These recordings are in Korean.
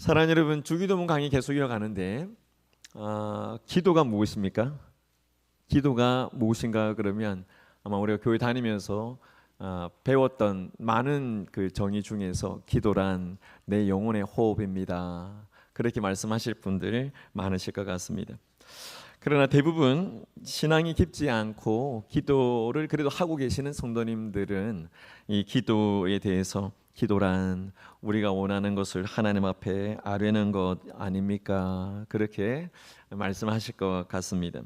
사랑하는 여러분, 주기도문 강의 계속 이어가는데 기도가 무엇입니까? 기도가 무엇인가 그러면 아마 우리가 교회 다니면서 배웠던 많은 그 정의 중에서 기도란 내 영혼의 호흡입니다, 그렇게 말씀하실 분들 많으실 것 같습니다. 그러나 대부분 신앙이 깊지 않고 기도를 그래도 하고 계시는 성도님들은 이 기도에 대해서 기도란 우리가 원하는 것을 하나님 앞에 아뢰는 것 아닙니까? 그렇게 말씀하실 것 같습니다.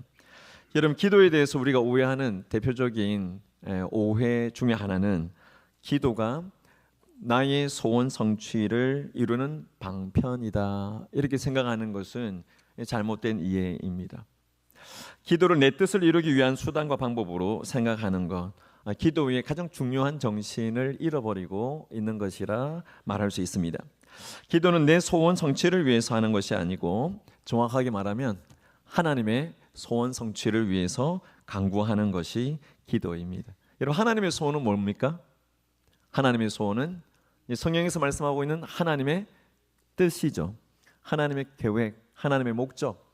여러분, 기도에 대해서 우리가 오해하는 대표적인 오해 중에 하나는 기도가 나의 소원 성취를 이루는 방편이다, 이렇게 생각하는 것은 잘못된 이해입니다. 기도를 내 뜻을 이루기 위한 수단과 방법으로 생각하는 것, 기도의 가장 중요한 정신을 잃어버리고 있는 것이라 말할 수 있습니다. 기도는 내 소원 성취를 위해서 하는 것이 아니고 정확하게 말하면 하나님의 소원 성취를 위해서 간구하는 것이 기도입니다. 여러분, 하나님의 소원은 뭡니까? 하나님의 소원은 성경에서 말씀하고 있는 하나님의 뜻이죠. 하나님의 계획, 하나님의 목적,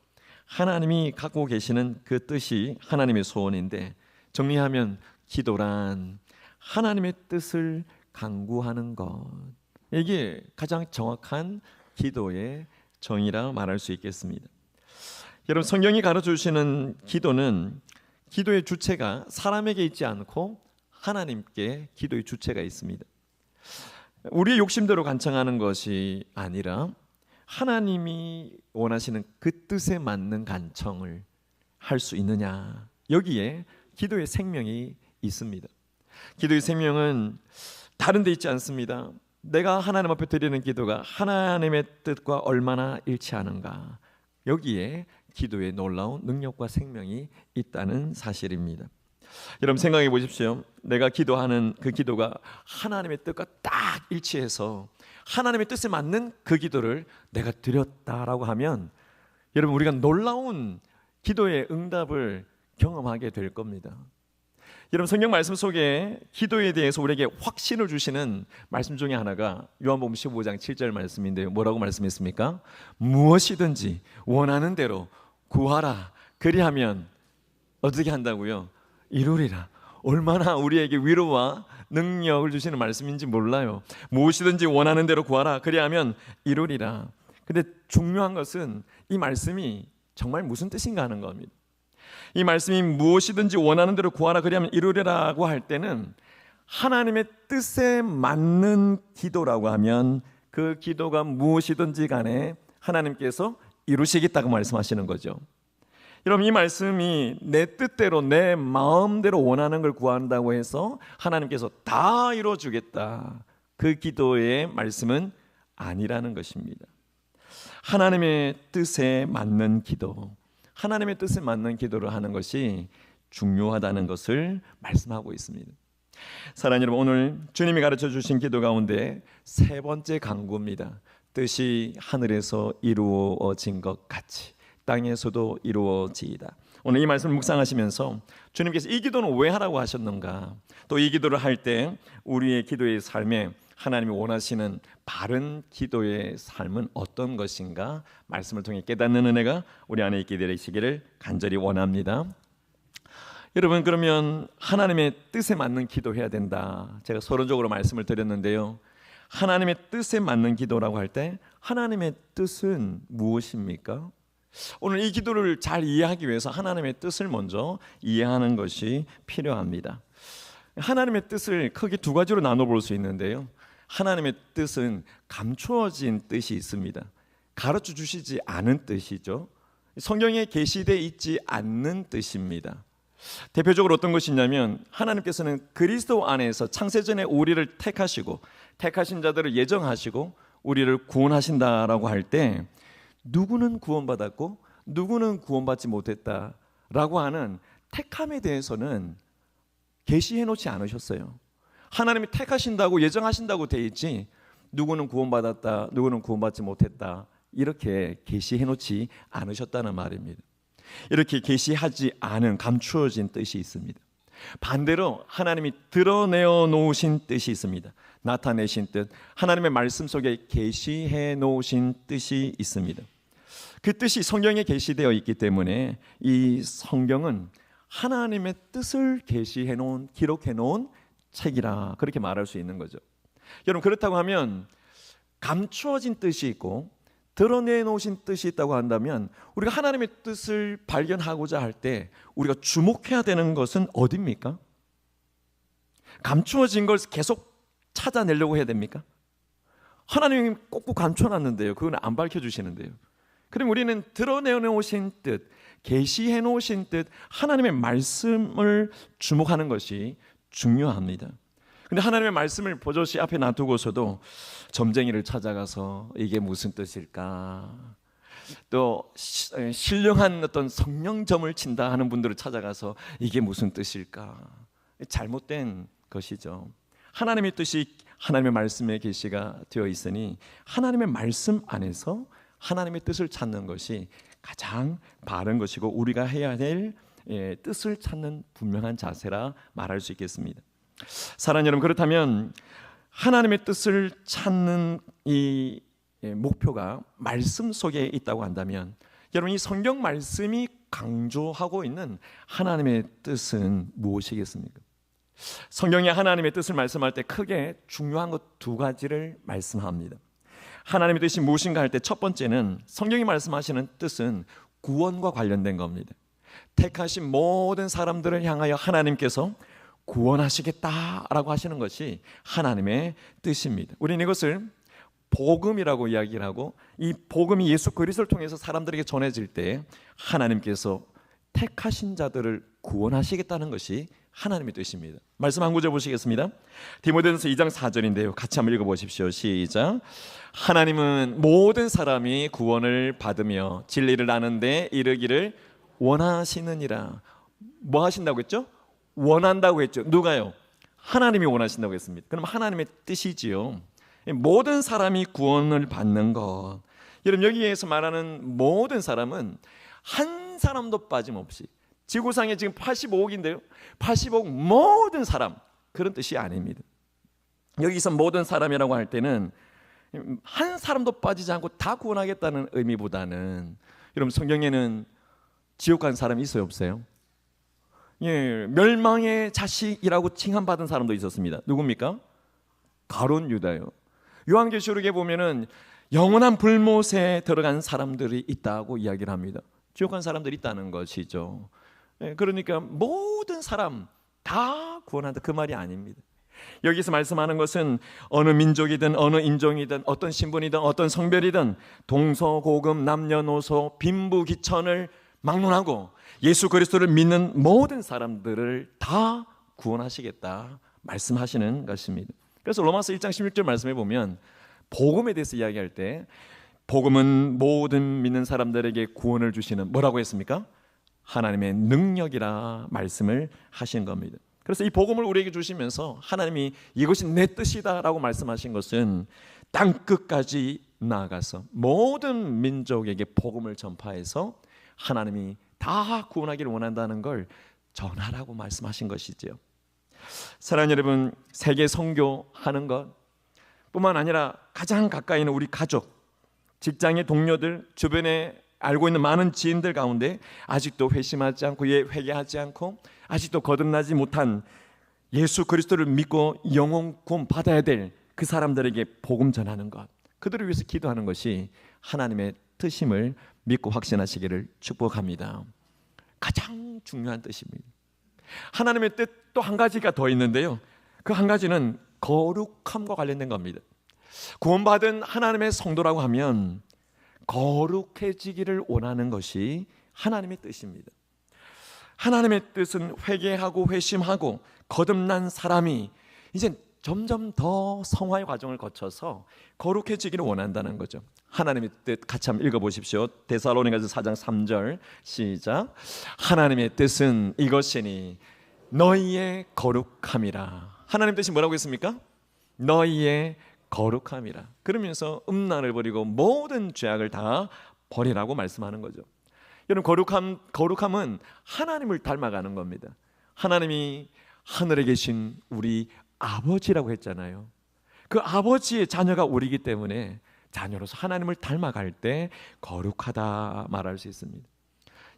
하나님이 갖고 계시는 그 뜻이 하나님의 소원인데, 정리하면 기도란 하나님의 뜻을 간구하는 것, 이게 가장 정확한 기도의 정의라 말할 수 있겠습니다. 여러분, 성경이 가르쳐주시는 기도는 기도의 주체가 사람에게 있지 않고 하나님께 기도의 주체가 있습니다. 우리의 욕심대로 간청하는 것이 아니라 하나님이 원하시는 그 뜻에 맞는 간청을 할 수 있느냐, 여기에 기도의 생명이 있습니다. 기도의 생명은 다른 데 있지 않습니다. 내가 하나님 앞에 드리는 기도가 하나님의 뜻과 얼마나 일치하는가, 여기에 기도의 놀라운 능력과 생명이 있다는 사실입니다. 여러분, 생각해 보십시오. 내가 기도하는 그 기도가 하나님의 뜻과 딱 일치해서 하나님의 뜻에 맞는 그 기도를 내가 드렸다라고 하면 여러분, 우리가 놀라운 기도의 응답을 경험하게 될 겁니다. 여러분, 성경 말씀 속에 기도에 대해서 우리에게 확신을 주시는 말씀 중에 하나가 요한복음 15장 7절 말씀인데요. 뭐라고 말씀했습니까? 무엇이든지 원하는 대로 구하라, 그리하면 어떻게 한다고요? 이루리라. 얼마나 우리에게 위로와 능력을 주시는 말씀인지 몰라요. 무엇이든지 원하는 대로 구하라, 그리하면 이루리라. 근데 중요한 것은 이 말씀이 정말 무슨 뜻인가 하는 겁니다. 이 말씀이 무엇이든지 원하는 대로 구하라, 그리하면 이루리라고 할 때는 하나님의 뜻에 맞는 기도라고 하면 그 기도가 무엇이든지 간에 하나님께서 이루시겠다고 말씀하시는 거죠. 여러분, 이 말씀이 내 뜻대로 내 마음대로 원하는 걸 구한다고 해서 하나님께서 다 이루어주겠다, 그 기도의 말씀은 아니라는 것입니다. 하나님의 뜻에 맞는 기도, 하나님의 뜻에 맞는 기도를 하는 것이 중요하다는 것을 말씀하고 있습니다. 사랑하는 여러분, 오늘 주님이 가르쳐 주신 기도 가운데 세 번째 간구입니다. 뜻이 하늘에서 이루어진 것 같이 땅에서도 이루어지이다. 오늘 이 말씀을 묵상하시면서 주님께서 이 기도는 왜 하라고 하셨는가, 또 이 기도를 할 때 우리의 기도의 삶에 하나님이 원하시는 바른 기도의 삶은 어떤 것인가, 말씀을 통해 깨닫는 은혜가 우리 안에 있게 되시기를 간절히 원합니다. 여러분, 그러면 하나님의 뜻에 맞는 기도해야 된다, 제가 서론적으로 말씀을 드렸는데요. 하나님의 뜻에 맞는 기도라고 할 때 하나님의 뜻은 무엇입니까? 오늘 이 기도를 잘 이해하기 위해서 하나님의 뜻을 먼저 이해하는 것이 필요합니다. 하나님의 뜻을 크게 두 가지로 나눠볼 수 있는데요. 하나님의 뜻은 감추어진 뜻이 있습니다. 가르쳐 주시지 않은 뜻이죠. 성경에 계시되어 있지 않는 뜻입니다. 대표적으로 어떤 것이냐면, 하나님께서는 그리스도 안에서 창세전에 우리를 택하시고 택하신 자들을 예정하시고 우리를 구원하신다라고 할 때 누구는 구원받았고 누구는 구원받지 못했다라고 하는 택함에 대해서는 계시해 놓지 않으셨어요. 하나님이 택하신다고 예정하신다고 돼 있지, 누구는 구원받았다, 누구는 구원받지 못했다, 이렇게 계시해 놓지 않으셨다는 말입니다. 이렇게 계시하지 않은 감추어진 뜻이 있습니다. 반대로 하나님이 드러내어 놓으신 뜻이 있습니다. 나타내신 뜻, 하나님의 말씀 속에 계시해 놓으신 뜻이 있습니다. 그 뜻이 성경에 계시되어 있기 때문에 이 성경은 하나님의 뜻을 계시해 놓은, 기록해 놓은 책이라 그렇게 말할 수 있는 거죠. 여러분, 그렇다고 하면 감추어진 뜻이 있고 드러내 놓으신 뜻이 있다고 한다면 우리가 하나님의 뜻을 발견하고자 할 때 우리가 주목해야 되는 것은 어디입니까? 감추어진 걸 계속 찾아내려고 해야 됩니까? 하나님이 꼭꼭 감춰놨는데요, 그건 안 밝혀주시는데요. 그럼 우리는 드러내 놓으신 뜻, 계시해 놓으신 뜻, 하나님의 말씀을 주목하는 것이 중요합니다. 근데 하나님의 말씀을 버젓이 앞에 놔두고서도 점쟁이를 찾아가서 이게 무슨 뜻일까, 또 신령한 어떤 성령점을 친다 하는 분들을 찾아가서 이게 무슨 뜻일까, 잘못된 것이죠. 하나님의 뜻이 하나님의 말씀에 계시가 되어 있으니 하나님의 말씀 안에서 하나님의 뜻을 찾는 것이 가장 바른 것이고 우리가 해야 될 뜻을 찾는 분명한 자세라 말할 수 있겠습니다. 사랑하는 여러분, 그렇다면 하나님의 뜻을 찾는 이 목표가 말씀 속에 있다고 한다면 여러분, 이 성경 말씀이 강조하고 있는 하나님의 뜻은 무엇이겠습니까? 성경에 하나님의 뜻을 말씀할 때 크게 중요한 것 두 가지를 말씀합니다. 하나님의 뜻이 무엇인가 할 때 첫 번째는 성경이 말씀하시는 뜻은 구원과 관련된 겁니다. 택하신 모든 사람들을 향하여 하나님께서 구원하시겠다라고 하시는 것이 하나님의 뜻입니다. 우리는 이것을 복음이라고 이야기를 하고, 이 복음이 예수 그리스도를 통해서 사람들에게 전해질 때 하나님께서 택하신 자들을 구원하시겠다는 것이 하나님의 뜻입니다. 말씀 한 구절 보시겠습니다. 디모데전서 2장 4절인데요, 같이 한번 읽어보십시오. 시작. 하나님은 모든 사람이 구원을 받으며 진리를 아는 데 이르기를 원하시느니라. 뭐 하신다고 했죠? 원한다고 했죠. 누가요? 하나님이 원하신다고 했습니다. 그럼 하나님의 뜻이지요. 모든 사람이 구원을 받는 것. 여러분, 여기에서 말하는 모든 사람은 한 사람도 빠짐없이, 지구상에 지금 85억인데요 85억 모든 사람, 그런 뜻이 아닙니다. 여기서 모든 사람이라고 할 때는 한 사람도 빠지지 않고 다 구원하겠다는 의미보다는, 여러분, 성경에는 지옥 간 사람이 있어요, 없어요? 예, 멸망의 자식이라고 칭함받은 사람도 있었습니다. 누굽니까? 가룟 유다요. 요한계시록에 보면은 영원한 불못에 들어간 사람들이 있다고 이야기를 합니다. 지옥 간 사람들이 있다는 것이죠. 예, 그러니까 모든 사람 다 구원한다, 그 말이 아닙니다. 여기서 말씀하는 것은 어느 민족이든 어느 인종이든 어떤 신분이든 어떤 성별이든 동서고금 남녀노소 빈부귀천을 막론하고 예수 그리스도를 믿는 모든 사람들을 다 구원하시겠다 말씀하시는 것입니다. 그래서 로마서 1장 16절 말씀해 보면 복음에 대해서 이야기할 때 복음은 모든 믿는 사람들에게 구원을 주시는, 뭐라고 했습니까? 하나님의 능력이라 말씀을 하신 겁니다. 그래서 이 복음을 우리에게 주시면서 하나님이 이것이 내 뜻이다라고 말씀하신 것은 땅끝까지 나아가서 모든 민족에게 복음을 전파해서 하나님이 다 구원하기를 원한다는 걸 전하라고 말씀하신 것이지요. 사랑하는 여러분, 세계 선교하는 것 뿐만 아니라 가장 가까이 있는 우리 가족, 직장의 동료들, 주변에 알고 있는 많은 지인들 가운데 아직도 회심하지 않고 회개하지 않고 아직도 거듭나지 못한 예수 그리스도를 믿고 영혼 구원 받아야 될 그 사람들에게 복음 전하는 것, 그들을 위해서 기도하는 것이 하나님의 뜻임을 믿고 확신하시기를 축복합니다. 가장 중요한 뜻입니다. 하나님의 뜻 또 한 가지가 더 있는데요, 그 한 가지는 거룩함과 관련된 겁니다. 구원받은 하나님의 성도라고 하면 거룩해지기를 원하는 것이 하나님의 뜻입니다. 하나님의 뜻은 회개하고 회심하고 거듭난 사람이 이제 점점 더 성화의 과정을 거쳐서 거룩해지기를 원한다는 거죠. 하나님의 뜻 같이 한번 읽어보십시오. 데살로니가서 4장 3절 시작. 하나님의 뜻은 이것이니 너희의 거룩함이라. 하나님의 뜻이 뭐라고 했습니까? 너희의 거룩함이라. 그러면서 음란을 버리고 모든 죄악을 다 버리라고 말씀하는 거죠. 여러분, 거룩함은 하나님을 닮아가는 겁니다. 하나님이 하늘에 계신 우리 아버지라고 했잖아요. 그 아버지의 자녀가 우리이기 때문에 자녀로서 하나님을 닮아갈 때 거룩하다 말할 수 있습니다.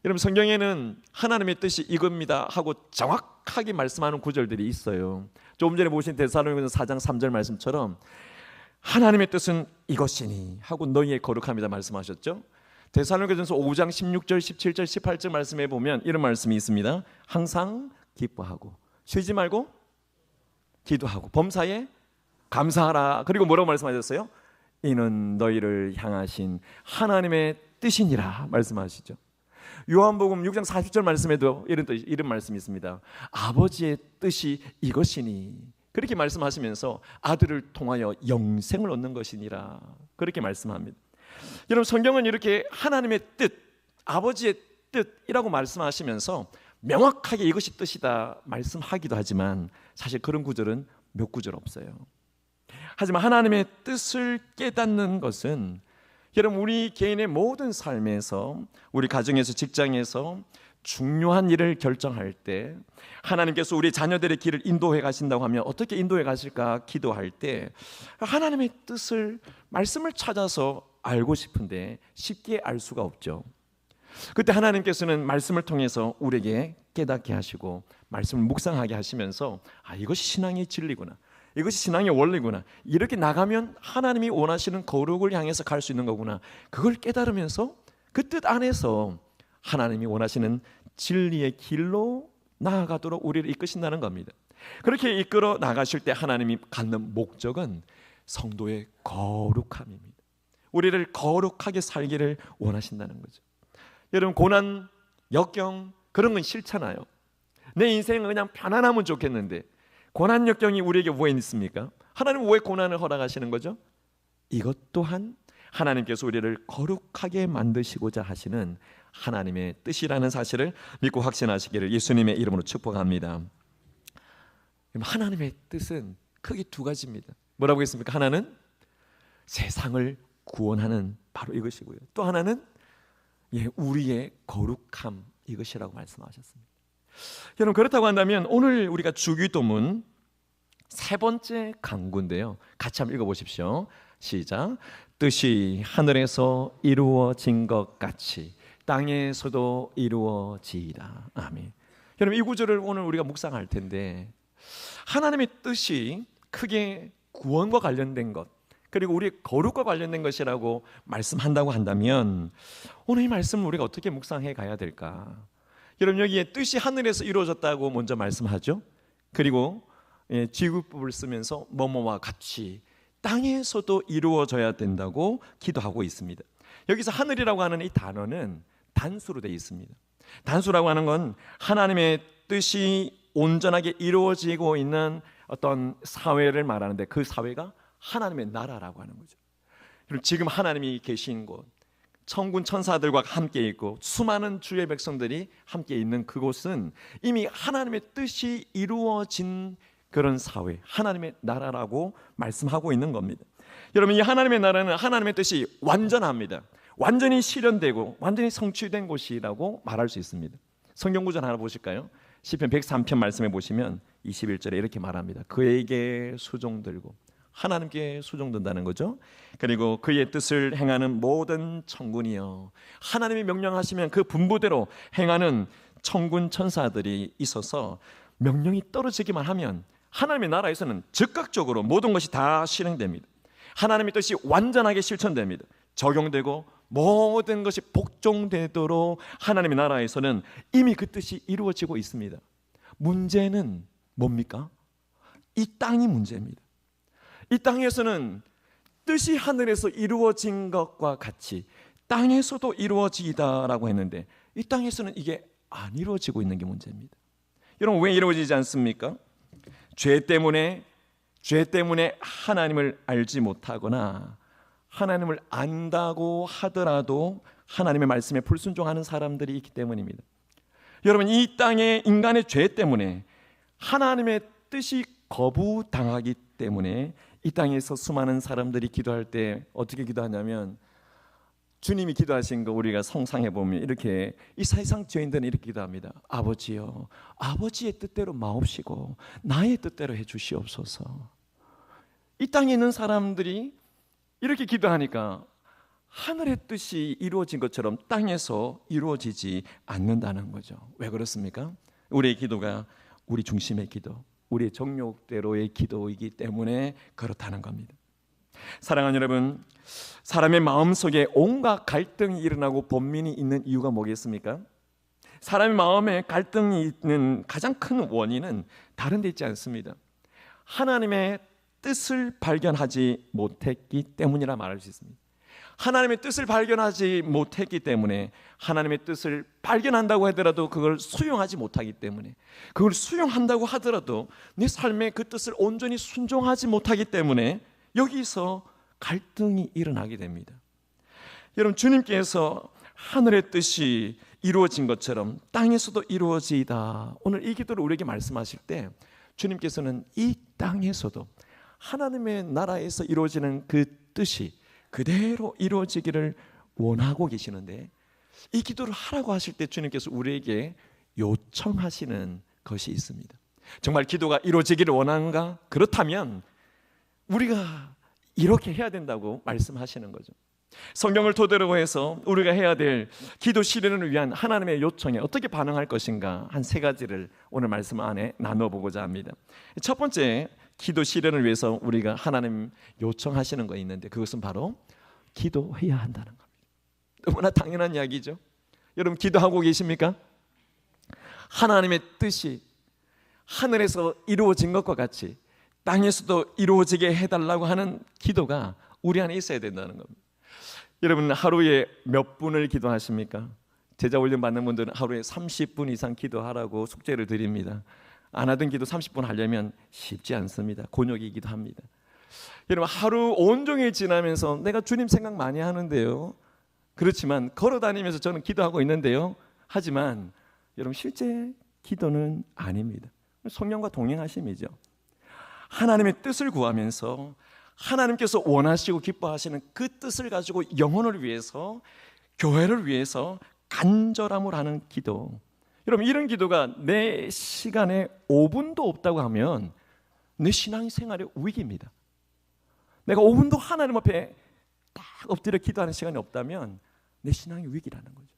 여러분, 성경에는 하나님의 뜻이 이겁니다 하고 정확하게 말씀하는 구절들이 있어요. 조금 전에 보신 데살로니가서 4장 3절 말씀처럼 하나님의 뜻은 이것이니 하고 너희의 거룩함이다 말씀하셨죠. 데살로니가전서 5장 16절 17절 18절 말씀에 보면 이런 말씀이 있습니다. 항상 기뻐하고 쉬지 말고 기도하고 범사에 감사하라. 그리고 뭐라고 말씀하셨어요? 이는 너희를 향하신 하나님의 뜻이니라 말씀하시죠. 요한복음 6장 40절 말씀에도 이런 말씀이 있습니다. 아버지의 뜻이 이것이니, 그렇게 말씀하시면서 아들을 통하여 영생을 얻는 것이니라 그렇게 말씀합니다. 여러분, 성경은 이렇게 하나님의 뜻, 아버지의 뜻이라고 말씀하시면서 명확하게 이것이 뜻이다 말씀하기도 하지만 사실 그런 구절은 몇 구절 없어요. 하지만 하나님의 뜻을 깨닫는 것은 여러분, 우리 개인의 모든 삶에서, 우리 가정에서, 직장에서 중요한 일을 결정할 때 하나님께서 우리 자녀들의 길을 인도해 가신다고 하면 어떻게 인도해 가실까 기도할 때 하나님의 뜻을, 말씀을 찾아서 알고 싶은데 쉽게 알 수가 없죠. 그때 하나님께서는 말씀을 통해서 우리에게 깨닫게 하시고 말씀을 묵상하게 하시면서 이것이 신앙의 진리구나, 이것이 신앙의 원리구나, 이렇게 나가면 하나님이 원하시는 거룩을 향해서 갈 수 있는 거구나, 그걸 깨달으면서 그 뜻 안에서 하나님이 원하시는 진리의 길로 나아가도록 우리를 이끄신다는 겁니다. 그렇게 이끌어 나가실 때 하나님이 갖는 목적은 성도의 거룩함입니다. 우리를 거룩하게 살기를 원하신다는 거죠. 여러분, 고난, 역경 그런 건 싫잖아요. 내 인생은 그냥 편안하면 좋겠는데 고난, 역경이 우리에게 왜 있습니까? 하나님은 왜 고난을 허락하시는 거죠? 이것 또한 하나님께서 우리를 거룩하게 만드시고자 하시는 하나님의 뜻이라는 사실을 믿고 확신하시기를 예수님의 이름으로 축복합니다. 하나님의 뜻은 크게 두 가지입니다. 뭐라고 했습니까? 하나는 세상을 구원하는 바로 이것이고요, 또 하나는 우리의 거룩함, 이것이라고 말씀하셨습니다. 여러분, 그렇다고 한다면 오늘 우리가 주기도문 세 번째 강구인데요, 같이 한번 읽어보십시오. 시작. 뜻이 하늘에서 이루어진 것 같이 땅에서도 이루어지이다. 아멘. 여러분, 이 구절을 오늘 우리가 묵상할 텐데 하나님의 뜻이 크게 구원과 관련된 것, 그리고 우리의 거룩과 관련된 것이라고 말씀한다고 한다면 오늘 이 말씀을 우리가 어떻게 묵상해 가야 될까? 여러분, 여기에 뜻이 하늘에서 이루어졌다고 먼저 말씀하죠. 그리고 지구법을 쓰면서 뭐뭐와 같이 땅에서도 이루어져야 된다고 기도하고 있습니다. 여기서 하늘이라고 하는 이 단어는 단수로 되어 있습니다. 단수라고 하는 건 하나님의 뜻이 온전하게 이루어지고 있는 어떤 사회를 말하는데 그 사회가 하나님의 나라라고 하는 거죠. 지금 하나님이 계신 곳, 천군 천사들과 함께 있고 수많은 주의 백성들이 함께 있는 그곳은 이미 하나님의 뜻이 이루어진 그런 사회, 하나님의 나라라고 말씀하고 있는 겁니다. 여러분, 이 하나님의 나라는 하나님의 뜻이 완전합니다. 완전히 실현되고 완전히 성취된 곳이라고 말할 수 있습니다. 성경 구절 하나 보실까요? 시편 103편 말씀해 보시면 21절에 이렇게 말합니다. 그에게 수종들고, 하나님께 수종든다는 거죠. 그리고 그의 뜻을 행하는 모든 천군이여, 하나님이 명령하시면 그 분부대로 행하는 천군 천사들이 있어서 명령이 떨어지기만 하면 하나님의 나라에서는 즉각적으로 모든 것이 다 실행됩니다. 하나님의 뜻이 완전하게 실천됩니다. 적용되고 모든 것이 복종되도록 하나님의 나라에서는 이미 그 뜻이 이루어지고 있습니다. 문제는 뭡니까? 이 땅이 문제입니다. 이 땅에서는 뜻이 하늘에서 이루어진 것과 같이 땅에서도 이루어지다라고 했는데 이 땅에서는 이게 안 이루어지고 있는 게 문제입니다. 여러분, 왜 이루어지지 않습니까? 죄 때문에 하나님을 알지 못하거나 하나님을 안다고 하더라도 하나님의 말씀에 불순종하는 사람들이 있기 때문입니다. 여러분, 이 땅의 인간의 죄 때문에 하나님의 뜻이 거부당하기 때문에 이 땅에서 수많은 사람들이 기도할 때 어떻게 기도하냐면 주님이 기도하신 거 우리가 상상해 보면 이렇게 이 세상 죄인들은 이렇게 기도합니다. 아버지요, 아버지의 뜻대로 마옵시고 나의 뜻대로 해 주시옵소서. 이 땅에 있는 사람들이 이렇게 기도하니까 하늘의 뜻이 이루어진 것처럼 땅에서 이루어지지 않는다는 거죠. 왜 그렇습니까? 우리의 기도가 우리 중심의 기도, 우리의 정욕대로의 기도이기 때문에 그렇다는 겁니다. 사랑하는 여러분, 사람의 마음속에 온갖 갈등이 일어나고 번민이 있는 이유가 뭐겠습니까? 사람의 마음에 갈등이 있는 가장 큰 원인은 다른 데 있지 않습니다. 하나님의 뜻을 발견하지 못했기 때문이라 말할 수 있습니다. 하나님의 뜻을 발견하지 못했기 때문에, 하나님의 뜻을 발견한다고 하더라도 그걸 수용하지 못하기 때문에, 그걸 수용한다고 하더라도 내 삶에 그 뜻을 온전히 순종하지 못하기 때문에 여기서 갈등이 일어나게 됩니다. 여러분, 주님께서 하늘의 뜻이 이루어진 것처럼 땅에서도 이루어지이다, 오늘 이 기도를 우리에게 말씀하실 때 주님께서는 이 땅에서도 하나님의 나라에서 이루어지는 그 뜻이 그대로 이루어지기를 원하고 계시는데, 이 기도를 하라고 하실 때 주님께서 우리에게 요청하시는 것이 있습니다. 정말 기도가 이루어지기를 원하는가? 그렇다면 우리가 이렇게 해야 된다고 말씀하시는 거죠. 성경을 토대로 해서 우리가 해야 될 기도 실현을 위한 하나님의 요청에 어떻게 반응할 것인가, 한 세 가지를 오늘 말씀 안에 나눠보고자 합니다. 첫 번째, 기도 실현을 위해서 우리가 하나님 요청하시는 거 있는데, 그것은 바로 기도해야 한다는 겁니다. 너무나 당연한 이야기죠. 여러분, 기도하고 계십니까? 하나님의 뜻이 하늘에서 이루어진 것과 같이 땅에서도 이루어지게 해달라고 하는 기도가 우리 안에 있어야 된다는 겁니다. 여러분, 하루에 몇 분을 기도하십니까? 제자 훈련 받는 분들은 하루에 30분 이상 기도하라고 숙제를 드립니다. 안 하던 기도 30분 하려면 쉽지 않습니다. 곤욕이기도 합니다. 여러분, 하루 온종일 지나면서 내가 주님 생각 많이 하는데요, 그렇지만 걸어다니면서 저는 기도하고 있는데요, 하지만 여러분, 실제 기도는 아닙니다. 성령과 동행하심이죠. 하나님의 뜻을 구하면서 하나님께서 원하시고 기뻐하시는 그 뜻을 가지고 영혼을 위해서, 교회를 위해서 간절함으로 하는 기도. 여러분, 이런 기도가 내 시간에 5분도 없다고 하면 내 신앙생활의 위기입니다. 내가 5분도 하나님 앞에 딱 엎드려 기도하는 시간이 없다면 내 신앙의 위기라는 거죠.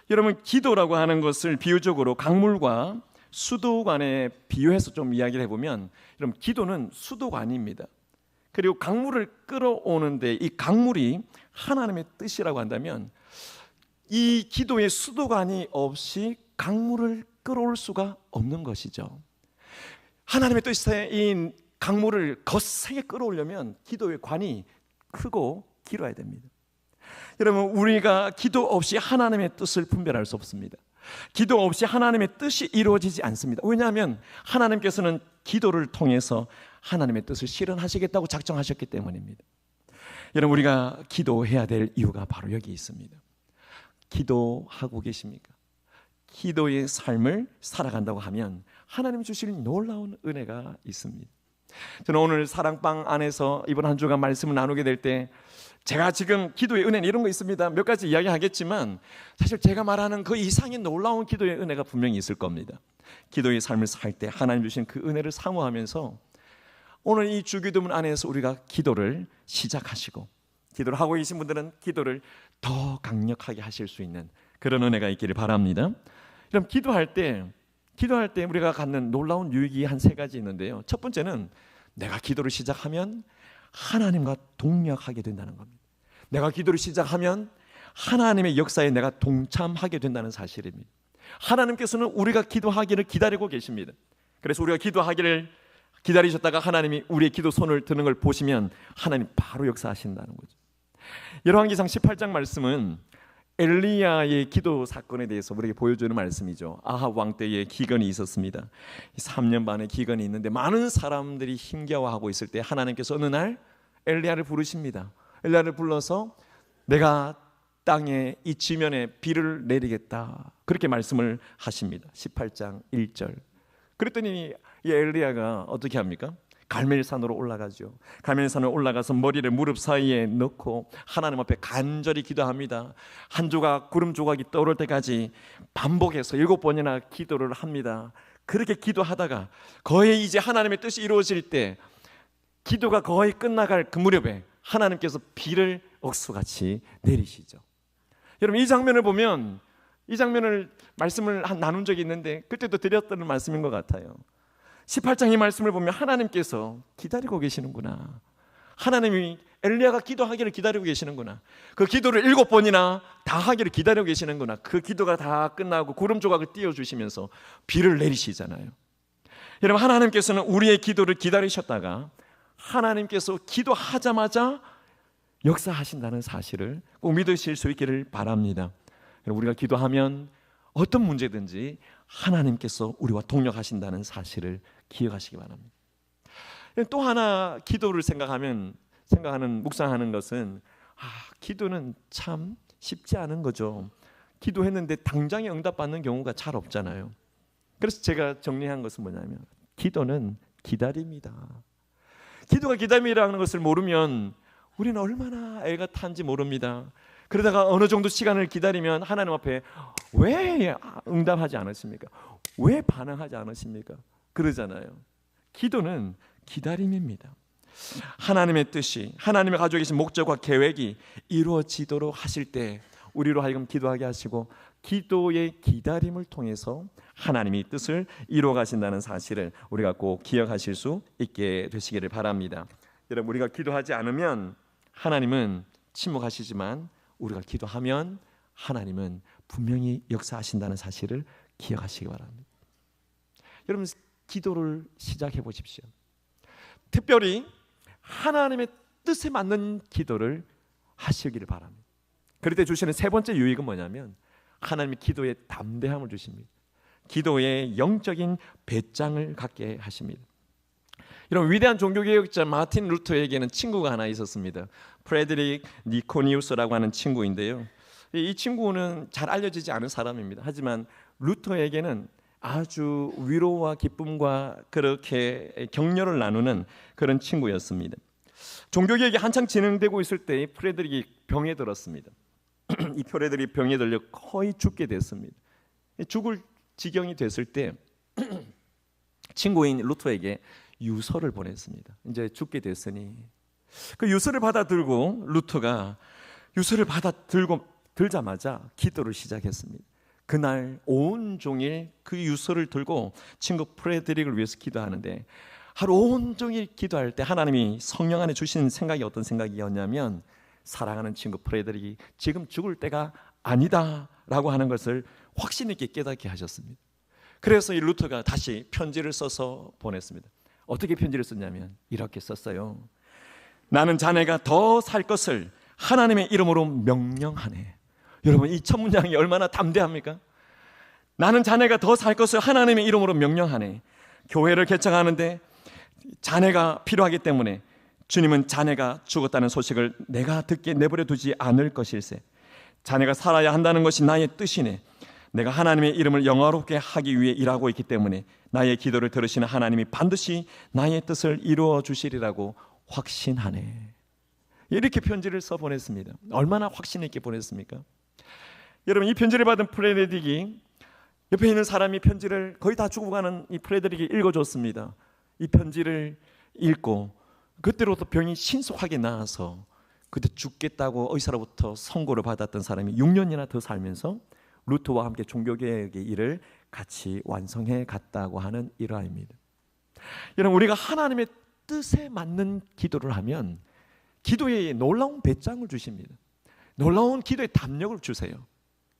여러분, 기도라고 하는 것을 비유적으로 강물과 수도관에 비유해서 좀 이야기를 해보면, 여러분, 기도는 수도관입니다. 그리고 강물을 끌어오는데 이 강물이 하나님의 뜻이라고 한다면, 이 기도의 수도관이 없이 강물을 끌어올 수가 없는 것이죠. 하나님의 뜻인 강물을 거세게 끌어오려면 기도의 관이 크고 길어야 됩니다. 여러분, 우리가 기도 없이 하나님의 뜻을 분별할 수 없습니다. 기도 없이 하나님의 뜻이 이루어지지 않습니다. 왜냐하면 하나님께서는 기도를 통해서 하나님의 뜻을 실현하시겠다고 작정하셨기 때문입니다. 여러분, 우리가 기도해야 될 이유가 바로 여기 있습니다. 기도하고 계십니까? 기도의 삶을 살아간다고 하면 하나님 주실 놀라운 은혜가 있습니다. 저는 오늘 사랑방 안에서 이번 한 주간 말씀을 나누게 될 때, 제가 지금 기도의 은혜는 이런 거 있습니다, 몇 가지 이야기하겠지만 사실 제가 말하는 그 이상의 놀라운 기도의 은혜가 분명히 있을 겁니다. 기도의 삶을 살 때 하나님 주신 그 은혜를 사모하면서 오늘 이 주기도문 안에서 우리가 기도를 시작하시고, 기도를 하고 계신 분들은 기도를 더 강력하게 하실 수 있는 그런 은혜가 있기를 바랍니다. 그럼 기도할 때 우리가 갖는 놀라운 유익이 한 세 가지 있는데요, 첫 번째는 내가 기도를 시작하면 하나님과 동력하게 된다는 겁니다. 내가 기도를 시작하면 하나님의 역사에 내가 동참하게 된다는 사실입니다. 하나님께서는 우리가 기도하기를 기다리고 계십니다. 그래서 우리가 기도하기를 기다리셨다가 하나님이 우리의 기도 손을 드는 걸 보시면 하나님 바로 역사하신다는 거죠. 열왕기상 18장 말씀은 엘리야의 기도 사건에 대해서 우리에게 보여주는 말씀이죠. 아합 왕 때에 기근이 있었습니다. 3년 반의 기근이 있는데 많은 사람들이 힘겨워하고 있을 때 하나님께서 어느 날 엘리야를 부르십니다. 엘리야를 불러서 내가 땅에 이 지면에 비를 내리겠다, 그렇게 말씀을 하십니다. 18장 1절. 그랬더니 이 엘리야가 어떻게 합니까? 갈멜산으로 올라가죠. 갈멜산으로 올라가서 머리를 무릎 사이에 넣고 하나님 앞에 간절히 기도합니다. 한 조각 구름 조각이 떠오를 때까지 반복해서 7번이나 기도를 합니다. 그렇게 기도하다가 거의 이제 하나님의 뜻이 이루어질 때, 기도가 거의 끝나갈 그 무렵에 하나님께서 비를 억수같이 내리시죠. 여러분, 이 장면을 보면, 이 장면을 말씀을 나눈 적이 있는데 그때도 드렸던 말씀인 것 같아요. 18장 이 말씀을 보면 하나님께서 기다리고 계시는구나. 하나님이 엘리야가 기도하기를 기다리고 계시는구나. 그 기도를 7번이나 다 하기를 기다리고 계시는구나. 그 기도가 다 끝나고 구름 조각을 띄워주시면서 비를 내리시잖아요. 여러분, 하나님께서는 우리의 기도를 기다리셨다가 하나님께서 기도하자마자 역사하신다는 사실을 꼭 믿으실 수 있기를 바랍니다. 우리가 기도하면 어떤 문제든지 하나님께서 우리와 동력하신다는 사실을 기억하시기 바랍니다. 또 하나 기도를 생각하는 묵상하는 것은, 기도는 참 쉽지 않은 거죠. 기도했는데 당장에 응답받는 경우가 잘 없잖아요. 그래서 제가 정리한 것은 뭐냐면, 기도는 기다림이다. 기도가 기다림이라는 것을 모르면 우리는 얼마나 애가 탄지 모릅니다. 그러다가 어느 정도 시간을 기다리면 하나님 앞에 왜 응답하지 않으십니까? 왜 반응하지 않으십니까? 그러잖아요. 기도는 기다림입니다. 하나님의 뜻이, 하나님의 가지고 계신 목적과 계획이 이루어지도록 하실 때 우리로 하여금 기도하게 하시고, 기도의 기다림을 통해서 하나님이 뜻을 이루어 가신다는 사실을 우리가 꼭 기억하실 수 있게 되시기를 바랍니다. 여러분, 우리가 기도하지 않으면 하나님은 침묵하시지만 우리가 기도하면 하나님은 분명히 역사하신다는 사실을 기억하시기 바랍니다. 여러분, 기도를 시작해 보십시오. 특별히 하나님의 뜻에 맞는 기도를 하시기를 바랍니다. 그럴 때 주시는 세 번째 유익은 뭐냐면, 하나님이 기도에 담대함을 주십니다. 기도에 영적인 배짱을 갖게 하십니다. 여러분, 위대한 종교개혁자 마틴 루터에게는 친구가 하나 있었습니다. 프레드릭 니코니우스라고 하는 친구인데요. 이 친구는 잘 알려지지 않은 사람입니다. 하지만 루터에게는 아주 위로와 기쁨과 그렇게 격려를 나누는 그런 친구였습니다. 종교개혁이 한창 진행되고 있을 때 프레드릭이 병에 들었습니다. 이 프레드릭이 병에 들려 거의 죽게 됐습니다. 죽을 지경이 됐을 때 친구인 루터에게 유서를 보냈습니다. 이제 죽게 됐으니. 그 유서를 받아들고 루터가 유서를 들자마자 기도를 시작했습니다. 그날 온종일 그 유서를 들고 친구 프레드릭을 위해서 기도하는데, 하루 온종일 기도할 때 하나님이 성령 안에 주신 생각이 어떤 생각이었냐면, 사랑하는 친구 프레드릭이 지금 죽을 때가 아니다라고 하는 것을 확신 있게 깨닫게 하셨습니다. 그래서 이 루터가 다시 편지를 써서 보냈습니다. 어떻게 편지를 썼냐면 이렇게 썼어요. 나는 자네가 더 살 것을 하나님의 이름으로 명령하네. 여러분, 이 첫 문장이 얼마나 담대합니까? 나는 자네가 더 살 것을 하나님의 이름으로 명령하네. 교회를 개척하는데 자네가 필요하기 때문에 주님은 자네가 죽었다는 소식을 내가 듣게 내버려 두지 않을 것일세. 자네가 살아야 한다는 것이 나의 뜻이네. 내가 하나님의 이름을 영화롭게 하기 위해 일하고 있기 때문에 나의 기도를 들으시는 하나님이 반드시 나의 뜻을 이루어 주시리라고 확신하네. 이렇게 편지를 써 보냈습니다. 얼마나 확신 있게 보냈습니까? 여러분, 이 편지를 받은 프레드릭이 옆에 있는 사람이 편지를 거의 다 죽어가는 이 프레드릭이 읽어줬습니다. 이 편지를 읽고 그때로부터 병이 신속하게 나아서 그때 죽겠다고 의사로부터 선고를 받았던 사람이 6년이나 더 살면서 루터와 함께 종교개혁의 일을 같이 완성해 갔다고 하는 일화입니다. 여러분, 우리가 하나님의 뜻에 맞는 기도를 하면 기도에 놀라운 배짱을 주십니다. 놀라운 기도의 담력을 주세요.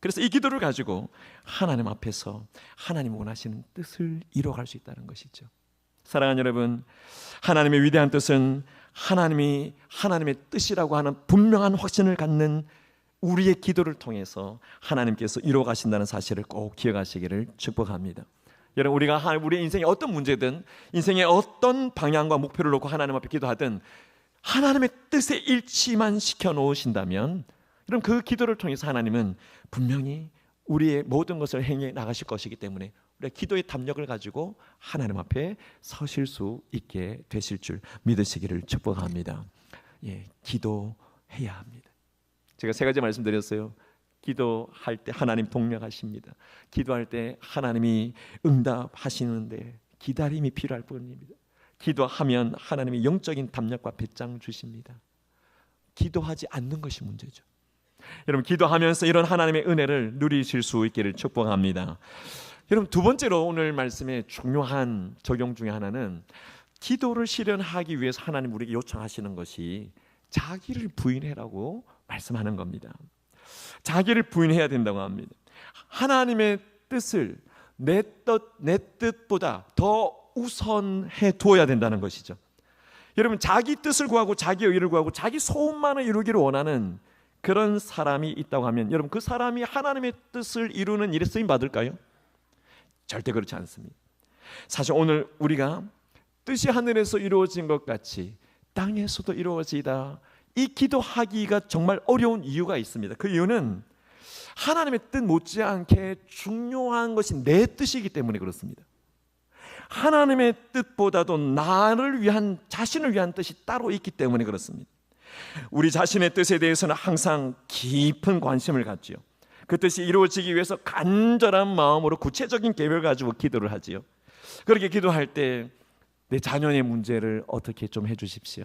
그래서 이 기도를 가지고 하나님 앞에서 하나님 원하시는 뜻을 이뤄갈 수 있다는 것이죠. 사랑하는 여러분, 하나님의 위대한 뜻은 하나님의 뜻이라고 하는 분명한 확신을 갖는 우리의 기도를 통해서 하나님께서 이루어 가신다는 사실을 꼭 기억하시기를 축복합니다. 여러분, 우리가 우리의 인생의 어떤 문제든 인생의 어떤 방향과 목표를 놓고 하나님 앞에 기도하든 하나님의 뜻에 일치만 시켜 놓으신다면, 그럼 그 기도를 통해서 하나님은 분명히 우리의 모든 것을 행해 나가실 것이기 때문에 기도의 담력을 가지고 하나님 앞에 서실 수 있게 되실 줄 믿으시기를 축복합니다. 예, 기도해야 합니다. 제가 세 가지 말씀드렸어요. 기도할 때 하나님 동력하십니다. 기도할 때 하나님이 응답하시는데 기다림이 필요할 뿐입니다. 기도하면 하나님이 영적인 담력과 배짱 주십니다. 기도하지 않는 것이 문제죠. 여러분, 기도하면서 이런 하나님의 은혜를 누리실 수 있기를 축복합니다. 여러분, 두 번째로 오늘 말씀의 중요한 적용 중에 하나는 기도를 실현하기 위해서 하나님 우리에게 요청하시는 것이 자기를 부인해라고 말씀하는 겁니다. 자기를 부인해야 된다고 합니다. 하나님의 뜻을 내 뜻보다 더 우선해 두어야 된다는 것이죠. 여러분, 자기 뜻을 구하고 자기 의를 구하고 자기 소원만을 이루기를 원하는 그런 사람이 있다고 하면 여러분, 그 사람이 하나님의 뜻을 이루는 일에 쓰임 받을까요? 절대 그렇지 않습니다. 사실 오늘 우리가 뜻이 하늘에서 이루어진 것 같이 땅에서도 이루어지다, 이 기도하기가 정말 어려운 이유가 있습니다. 그 이유는 하나님의 뜻 못지않게 중요한 것이 내 뜻이기 때문에 그렇습니다. 하나님의 뜻보다도 나를 위한, 자신을 위한 뜻이 따로 있기 때문에 그렇습니다. 우리 자신의 뜻에 대해서는 항상 깊은 관심을 갖지요. 그 뜻이 이루어지기 위해서 간절한 마음으로 구체적인 계획을 가지고 기도를 하지요. 그렇게 기도할 때 내 자녀의 문제를 어떻게 좀 해주십시오.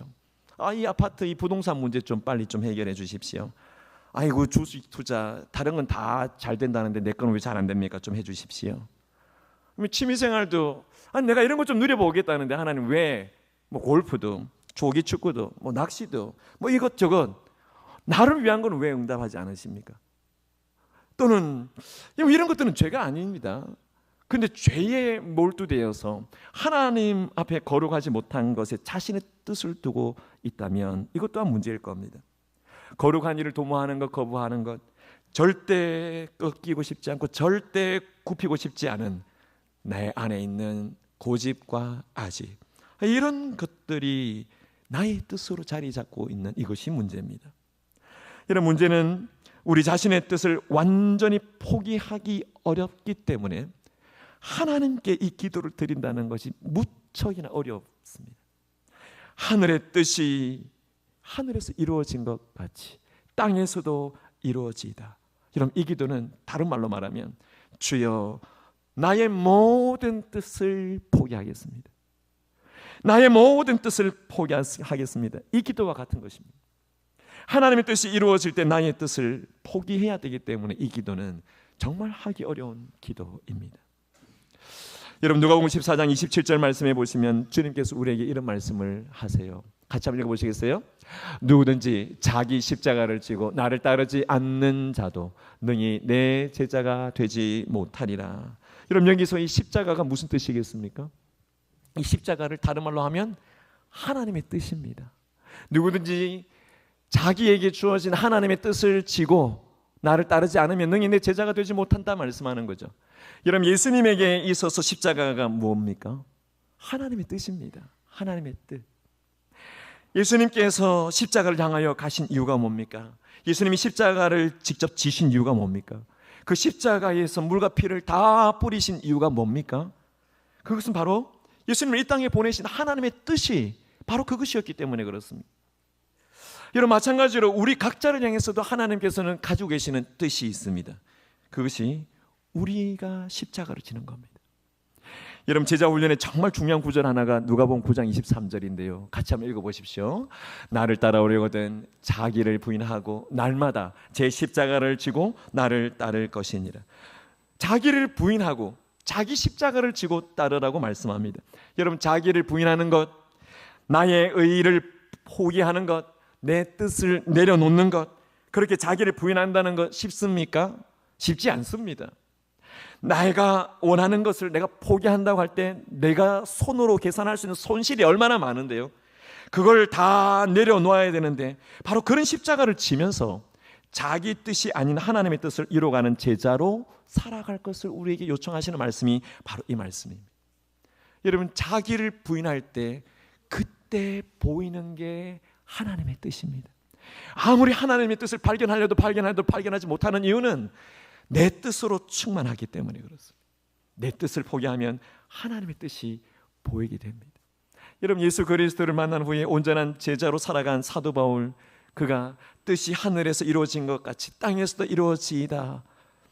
이 아파트, 이 부동산 문제 좀 빨리 좀 해결해 주십시오. 아이고, 주식 투자 다른 건 다 잘 된다는데 내 건 왜 잘 안 됩니까? 좀 해주십시오. 취미생활도 내가 이런 거 좀 누려보겠다는데 하나님 왜 골프도 조기 축구도 낚시도 이것저것 나를 위한 건 왜 응답하지 않으십니까? 또는 이런 것들은 죄가 아닙니다. 근데 죄에 몰두되어서 하나님 앞에 거룩하지 못한 것에 자신의 뜻을 두고 있다면 이것 또한 문제일 겁니다. 거룩한 일을 도모하는 것, 거부하는 것, 절대 꺾이고 싶지 않고 절대 굽히고 싶지 않은 내 안에 있는 고집과 아집, 이런 것들이 나의 뜻으로 자리 잡고 있는 이것이 문제입니다. 이런 문제는 우리 자신의 뜻을 완전히 포기하기 어렵기 때문에 하나님께 이 기도를 드린다는 것이 무척이나 어렵습니다. 하늘의 뜻이 하늘에서 이루어진 것 같이 땅에서도 이루어지이다. 여러분, 이 기도는 다른 말로 말하면 주여 나의 모든 뜻을 포기하겠습니다. 나의 모든 뜻을 포기하겠습니다. 이 기도와 같은 것입니다. 하나님의 뜻이 이루어질 때 나의 뜻을 포기해야 되기 때문에 이 기도는 정말 하기 어려운 기도입니다. 여러분, 누가복음 14장 27절 말씀해 보시면 주님께서 우리에게 이런 말씀을 하세요. 같이 한번 읽어보시겠어요? 누구든지 자기 십자가를 지고 나를 따르지 않는 자도 능히 내 제자가 되지 못하리라. 여러분, 여기서 이 십자가가 무슨 뜻이겠습니까? 이 십자가를 다른 말로 하면 하나님의 뜻입니다. 누구든지 자기에게 주어진 하나님의 뜻을 지고 나를 따르지 않으면 능히 내 제자가 되지 못한다 말씀하는 거죠. 여러분, 예수님에게 있어서 십자가가 뭡니까? 하나님의 뜻입니다. 하나님의 뜻. 예수님께서 십자가를 향하여 가신 이유가 뭡니까? 예수님이 십자가를 직접 지신 이유가 뭡니까? 그 십자가에서 물과 피를 다 뿌리신 이유가 뭡니까? 그것은 바로 예수님을 이 땅에 보내신 하나님의 뜻이 바로 그것이었기 때문에 그렇습니다. 여러분, 마찬가지로 우리 각자를 향해서도 하나님께서는 가지고 계시는 뜻이 있습니다. 그것이 우리가 십자가를 지는 겁니다. 여러분, 제자 훈련의 정말 중요한 구절 하나가 누가복음 9장 23절인데요. 같이 한번 읽어보십시오. 나를 따라오려거든 자기를 부인하고 날마다 제 십자가를 지고 나를 따를 것이니라. 자기를 부인하고 자기 십자가를 지고 따르라고 말씀합니다. 여러분, 자기를 부인하는 것, 나의 의의를 포기하는 것, 내 뜻을 내려놓는 것, 그렇게 자기를 부인한다는 것 쉽습니까? 쉽지 않습니다. 내가 원하는 것을 내가 포기한다고 할 때 내가 손으로 계산할 수 있는 손실이 얼마나 많은데요. 그걸 다 내려놓아야 되는데 바로 그런 십자가를 지면서 자기 뜻이 아닌 하나님의 뜻을 이루어가는 제자로 살아갈 것을 우리에게 요청하시는 말씀이 바로 이 말씀입니다. 여러분, 자기를 부인할 때 그때 보이는 게 하나님의 뜻입니다. 아무리 하나님의 뜻을 발견하려도 발견하지 못하는 이유는 내 뜻으로 충만하기 때문에 그렇습니다. 내 뜻을 포기하면 하나님의 뜻이 보이게 됩니다. 여러분, 예수 그리스도를 만난 후에 온전한 제자로 살아간 사도 바울, 그가 뜻이 하늘에서 이루어진 것 같이 땅에서도 이루어지이다,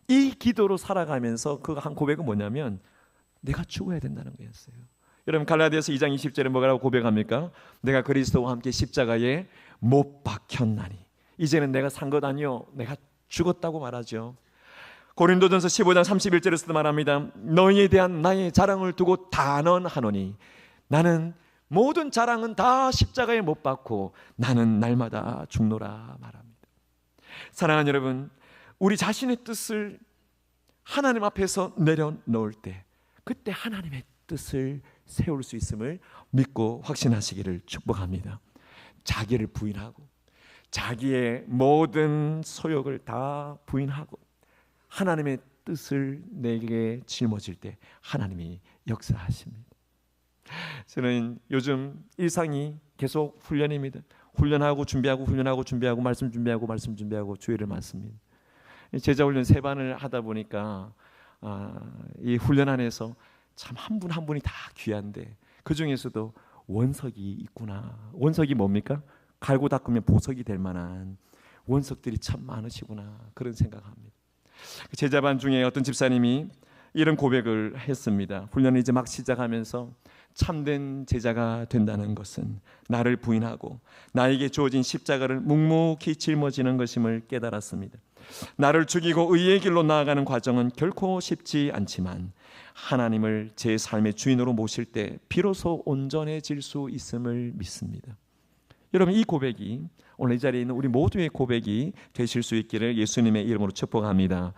이 기도로 살아가면서 그가 한 고백은 뭐냐면 내가 죽어야 된다는 거였어요. 여러분, 갈라디아서 2장 20절에 뭐라고 고백합니까? 내가 그리스도와 함께 십자가에 못 박혔나니 이제는 내가 산 것 아니요 내가 죽었다고 말하죠. 고린도전서 15장 31절에서도 말합니다. 너희에 대한 나의 자랑을 두고 단언하노니 나는 모든 자랑은 다 십자가에 못 박고 나는 날마다 죽노라 말합니다. 사랑하는 여러분, 우리 자신의 뜻을 하나님 앞에서 내려놓을 때 그때 하나님의 뜻을 세울 수 있음을 믿고 확신하시기를 축복합니다. 자기를 부인하고 자기의 모든 소욕을 다 부인하고 하나님의 뜻을 내게 짊어질 때 하나님이 역사하십니다. 저는 요즘 일상이 계속 훈련입니다. 훈련하고 준비하고 훈련하고 준비하고 말씀 준비하고 주일을 맞습니다. 제자 훈련 3반을 하다 보니까 이 훈련 안에서 참 한 분 한 분이 다 귀한데 그 중에서도 원석이 있구나. 원석이 뭡니까? 갈고 닦으면 보석이 될 만한 원석들이 참 많으시구나, 그런 생각합니다. 제자반 중에 어떤 집사님이 이런 고백을 했습니다. 훈련을 이제 막 시작하면서 참된 제자가 된다는 것은 나를 부인하고 나에게 주어진 십자가를 묵묵히 짊어지는 것임을 깨달았습니다. 나를 죽이고 의의 길로 나아가는 과정은 결코 쉽지 않지만 하나님을 제 삶의 주인으로 모실 때 비로소 온전해질 수 있음을 믿습니다. 여러분, 이 고백이 오늘 이 자리에 있는 우리 모두의 고백이 되실 수 있기를 예수님의 이름으로 축복합니다.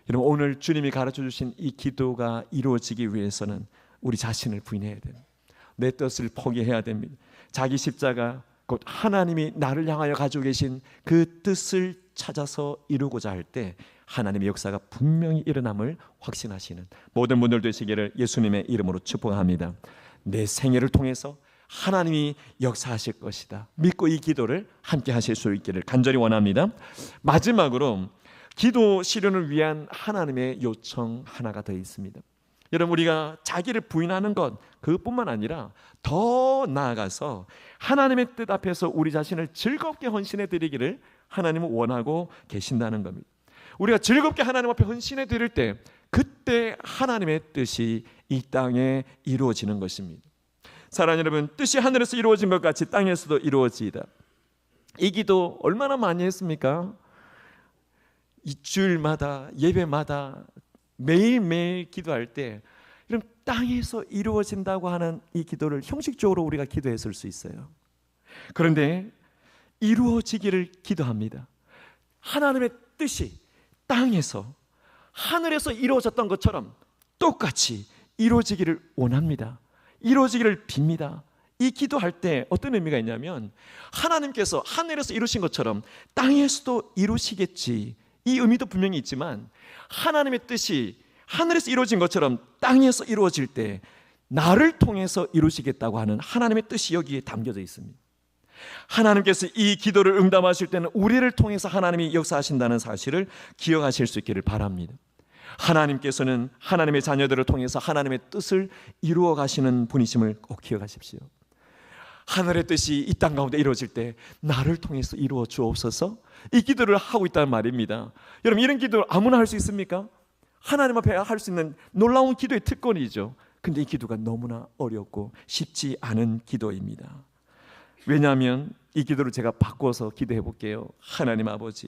여러분, 오늘 주님이 가르쳐 주신 이 기도가 이루어지기 위해서는 우리 자신을 부인해야 됩니다. 내 뜻을 포기해야 됩니다. 자기 십자가, 곧 하나님이 나를 향하여 가지고 계신 그 뜻을 찾아서 이루고자 할 때 하나님의 역사가 분명히 일어남을 확신하시는 모든 분들 되시기를 예수님의 이름으로 축복합니다. 내 생애를 통해서 하나님이 역사하실 것이다 믿고 이 기도를 함께 하실 수 있기를 간절히 원합니다. 마지막으로 기도 실현을 위한 하나님의 요청 하나가 더 있습니다. 여러분, 우리가 자기를 부인하는 것 그것뿐만 아니라 더 나아가서 하나님의 뜻 앞에서 우리 자신을 즐겁게 헌신해 드리기를 하나님은 원하고 계신다는 겁니다. 우리가 즐겁게 하나님 앞에 헌신해 드릴 때 그때 하나님의 뜻이 이 땅에 이루어지는 것입니다. 사랑하는 여러분, 뜻이 하늘에서 이루어진 것 같이 땅에서도 이루어지이다. 이 기도 얼마나 많이 했습니까? 일주일마다 예배마다 매일매일 기도할 때 이런 땅에서 이루어진다고 하는 이 기도를 형식적으로 우리가 기도했을 수 있어요. 그런데 이루어지기를 기도합니다. 하나님의 뜻이 땅에서 하늘에서 이루어졌던 것처럼 똑같이 이루어지기를 원합니다. 이루어지기를 빕니다. 이 기도할 때 어떤 의미가 있냐면 하나님께서 하늘에서 이루신 것처럼 땅에서도 이루시겠지, 이 의미도 분명히 있지만 하나님의 뜻이 하늘에서 이루어진 것처럼 땅에서 이루어질 때 나를 통해서 이루시겠다고 하는 하나님의 뜻이 여기에 담겨져 있습니다. 하나님께서 이 기도를 응답하실 때는 우리를 통해서 하나님이 역사하신다는 사실을 기억하실 수 있기를 바랍니다. 하나님께서는 하나님의 자녀들을 통해서 하나님의 뜻을 이루어 가시는 분이심을 꼭 기억하십시오. 하늘의 뜻이 이 땅 가운데 이루어질 때 나를 통해서 이루어 주옵소서, 이 기도를 하고 있다는 말입니다. 여러분, 이런 기도를 아무나 할 수 있습니까? 하나님 앞에 할 수 있는 놀라운 기도의 특권이죠. 근데 이 기도가 너무나 어렵고 쉽지 않은 기도입니다. 왜냐하면 이 기도를 제가 바꿔서 기도해 볼게요. 하나님 아버지,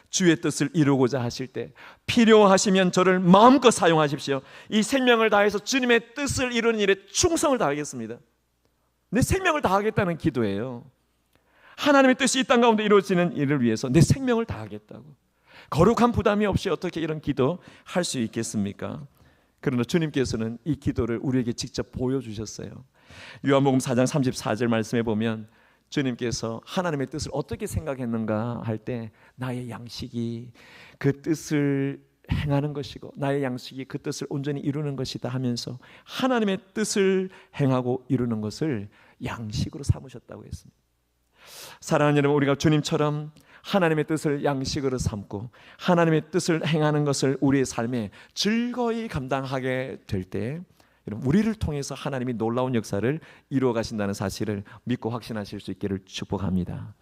주의 뜻을 이루고자 하실 때 필요하시면 저를 마음껏 사용하십시오. 이 생명을 다해서 주님의 뜻을 이루는 일에 충성을 다하겠습니다. 내 생명을 다하겠다는 기도예요. 하나님의 뜻이 이 땅 가운데 이루어지는 일을 위해서 내 생명을 다하겠다고. 거룩한 부담이 없이 어떻게 이런 기도 할 수 있겠습니까? 그러나 주님께서는 이 기도를 우리에게 직접 보여주셨어요. 요한복음 4장 34절 말씀에 보면 주님께서 하나님의 뜻을 어떻게 생각했는가 할 때 나의 양식이 그 뜻을 행하는 것이고 나의 양식이 그 뜻을 온전히 이루는 것이다 하면서 하나님의 뜻을 행하고 이루는 것을 양식으로 삼으셨다고 했습니다. 사랑하는 여러분, 우리가 주님처럼 하나님의 뜻을 양식으로 삼고 하나님의 뜻을 행하는 것을 우리의 삶에 즐거이 감당하게 될 때, 여러분, 우리를 통해서 하나님이 놀라운 역사를 이루어 가신다는 사실을 믿고 확신하실 수 있기를 축복합니다.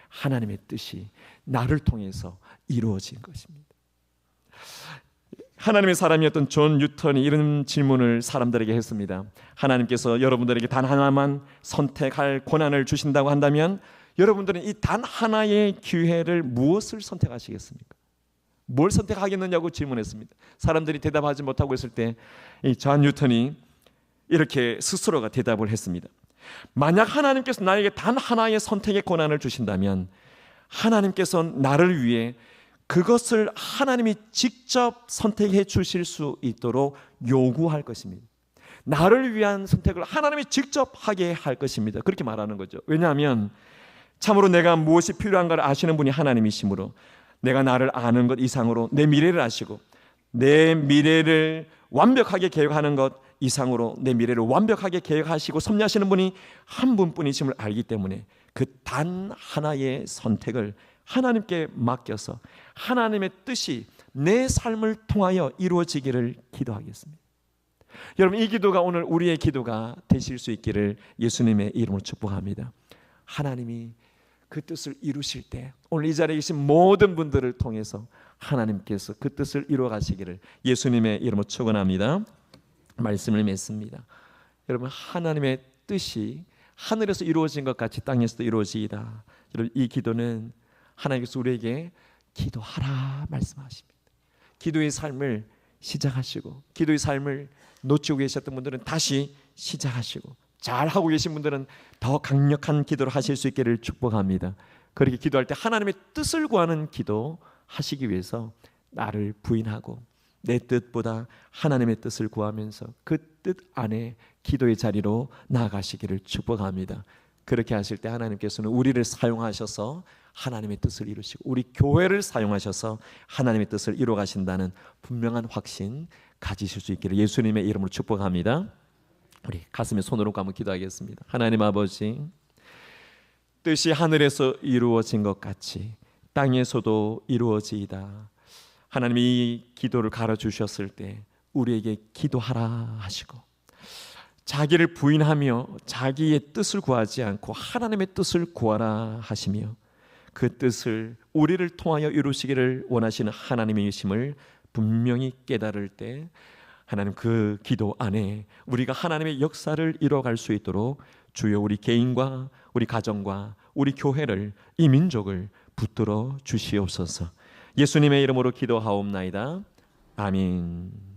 하나님의 뜻이 나를 통해서 이루어진 것입니다. 하나님의 사람이었던 존 뉴턴이 이런 질문을 사람들에게 했습니다. 하나님께서 여러분들에게 단 하나만 선택할 권한을 주신다고 한다면 여러분들은 이 단 하나의 기회를 무엇을 선택하시겠습니까? 뭘 선택하겠느냐고 질문했습니다. 사람들이 대답하지 못하고 있을 때 이 존 뉴턴이 이렇게 스스로가 대답을 했습니다. 만약 하나님께서 나에게 단 하나의 선택의 권한을 주신다면 하나님께서 나를 위해 그것을 하나님이 직접 선택해 주실 수 있도록 요구할 것입니다. 나를 위한 선택을 하나님이 직접 하게 할 것입니다. 그렇게 말하는 거죠. 왜냐하면 참으로 내가 무엇이 필요한가를 아시는 분이 하나님이시므로 내가 나를 아는 것 이상으로 내 미래를 아시고 내 미래를 완벽하게 계획하는 것 이상으로 내 미래를 완벽하게 계획하시고 섭리하시는 분이 한 분뿐이심을 알기 때문에 그 단 하나의 선택을 하나님께 맡겨서 하나님의 뜻이 내 삶을 통하여 이루어지기를 기도하겠습니다. 여러분, 이 기도가 오늘 우리의 기도가 되실 수 있기를 예수님의 이름으로 축복합니다. 하나님이 그 뜻을 이루실 때 오늘 이 자리에 계신 모든 분들을 통해서 하나님께서 그 뜻을 이루어 가시기를 예수님의 이름으로 축원합니다. 말씀을 맺습니다. 여러분, 하나님의 뜻이 하늘에서 이루어진 것 같이 땅에서도 이루어지이다. 여러분, 이 기도는 하나님께서 우리에게 기도하라 말씀하십니다. 기도의 삶을 시작하시고 기도의 삶을 놓치고 계셨던 분들은 다시 시작하시고 잘하고 계신 분들은 더 강력한 기도를 하실 수 있기를 축복합니다. 그렇게 기도할 때 하나님의 뜻을 구하는 기도 하시기 위해서 나를 부인하고 내 뜻보다 하나님의 뜻을 구하면서 그 뜻 안에 기도의 자리로 나아가시기를 축복합니다. 그렇게 하실 때 하나님께서는 우리를 사용하셔서 하나님의 뜻을 이루시고 우리 교회를 사용하셔서 하나님의 뜻을 이루어 가신다는 분명한 확신 가지실 수 있기를 예수님의 이름으로 축복합니다. 우리 가슴에 손으로 감고 기도하겠습니다. 하나님 아버지, 뜻이 하늘에서 이루어진 것 같이 땅에서도 이루어지이다. 하나님이 이 기도를 가르쳐주셨을 때 우리에게 기도하라 하시고 자기를 부인하며 자기의 뜻을 구하지 않고 하나님의 뜻을 구하라 하시며 그 뜻을 우리를 통하여 이루시기를 원하시는 하나님이심을 분명히 깨달을 때 하나님 그 기도 안에 우리가 하나님의 역사를 이뤄갈 수 있도록 주여 우리 개인과 우리 가정과 우리 교회를 이 민족을 붙들어 주시옵소서. 예수님의 이름으로 기도하옵나이다. 아멘.